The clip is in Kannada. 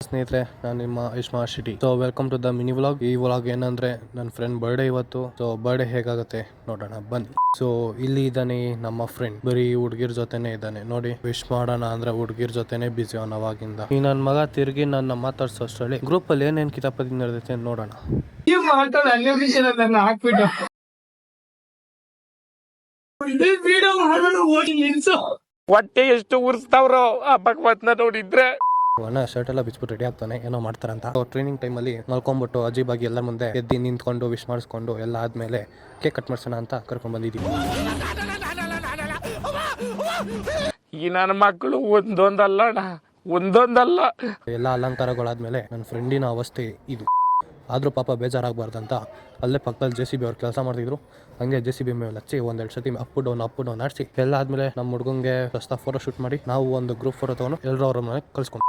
ಸ್ನೇಹಿತರೆ, ನಾನು ನಿಮ್ಮ ಇಸ್ಮಾ ಶಿಟಿ. So welcome to the mini vlog. ಈ ವ್ಲಾಗ್ ಏನಂದ್ರೆ ನನ್ನ ಫ್ರೆಂಡ್ ಬರ್ಡೇ ಇವತ್ತು. ಸೊ ಬರ್ಡೇ ಹೇಗಾಗುತ್ತೆ ನೋಡೋಣ ಬನ್ನಿ. ಸೊ ಇಲ್ಲಿ ಇದ್ದಾನೆ ನಮ್ಮ ಫ್ರೆಂಡ್, ಬರೀ ಹುಡ್ಗಿರ್ ಜೊತೆನೆ ಇದ್ದಾನೆ ನೋಡಿ. ವಿಶ್ ಮಾಡೋಣ ಅಂದ್ರೆ ಹುಡ್ಗಿರ್ ಜೊತೆನೆ ಬಿಸಿ ಅವನ ಅವಾಗಿಂದ. ಈ ನನ್ನ ಮಗ ತಿರ್ಗಿ ನನ್ನ ಮಾತಾಡ್ಸೋಷ್ಟ್ರಲ್ಲಿ ಗ್ರೂಪ್ ಅಲ್ಲಿ ಏನೇನ್ ಕಿತಾಪತಿ ನಡೆದೈತೆ ನೋಡೋಣ. ಹೊಟ್ಟೆ ಎಷ್ಟು ಉರ್ಸ್ತಾವ್ರೋ ಆ ಭಗವತ್ನ ನೋಡಿದ್ರೆ. ಅಣ್ಣ ಶರ್ಟ್ ಎಲ್ಲ ಬಿಚ್ಬಿಟ್ಟು ರೆಡಿ ಆಗ್ತಾನೆ, ಏನೋ ಮಾಡ್ತಾರಂತ. ಟ್ರೈನಿಂಗ್ ಟೈಮ್ ಅಲ್ಲಿ ಮಲ್ಕೊಂಡ್ಬಿಟ್ಟು ಅಜೀಬಾಗಿ ಎಲ್ಲರ ಮುಂದೆ ಎದ್ದು ನಿಂತ್ಕೊಂಡು ವಿಶ್ ಮಾಡಿಸ್ಕೊಂಡು ಎಲ್ಲ ಆದ್ಮೇಲೆ ಕೇಕ್ ಕಟ್ ಮಾಡ್ಸೋಣ ಅಂತ ಕರ್ಕೊಂಡ್ ಬಂದಿದ್ದೀವಿ. ಈ ನನ್ನ ಮಕ್ಕಳು ಒಂದೊಂದಲ್ಲ ಎಲ್ಲ ಅಲಂಕಾರಗಳಾದ್ಮೇಲೆ ನನ್ನ ಫ್ರೆಂಡಿನ ಅವಸ್ಥೆ ಇದು. ಆದ್ರೂ ಪಾಪ ಬೇಜಾರಾಗಬಾರ್ದಂತ ಅಲ್ಲೇ ಪಕ್ಕದಲ್ಲಿ JCB ಅವ್ರು ಕೆಲಸ ಮಾಡ್ತಿದ್ರು. ಹಂಗೆ JCB ಮೇಲೆ ಹಚ್ಚಿ ಒಂದೆರಡು ಸತಿ ಅಪ್ ಡೌನ್ ಆಡಿಸಿ ಎಲ್ಲ ಆದ್ಮೇಲೆ ನಮ್ಮ ಹುಡುಗಂಗೆ ಫೋಟೋ ಶೂಟ್ ಮಾಡಿ ನಾವು ಒಂದು ಗ್ರೂಪ್ ಫೋಟೋ ತಗೊಂಡು ಎಲ್ಲರೂ ಅವ್ರ ಮನೆಗೆ ಕಳ್ಸ್ಕೊಂಡು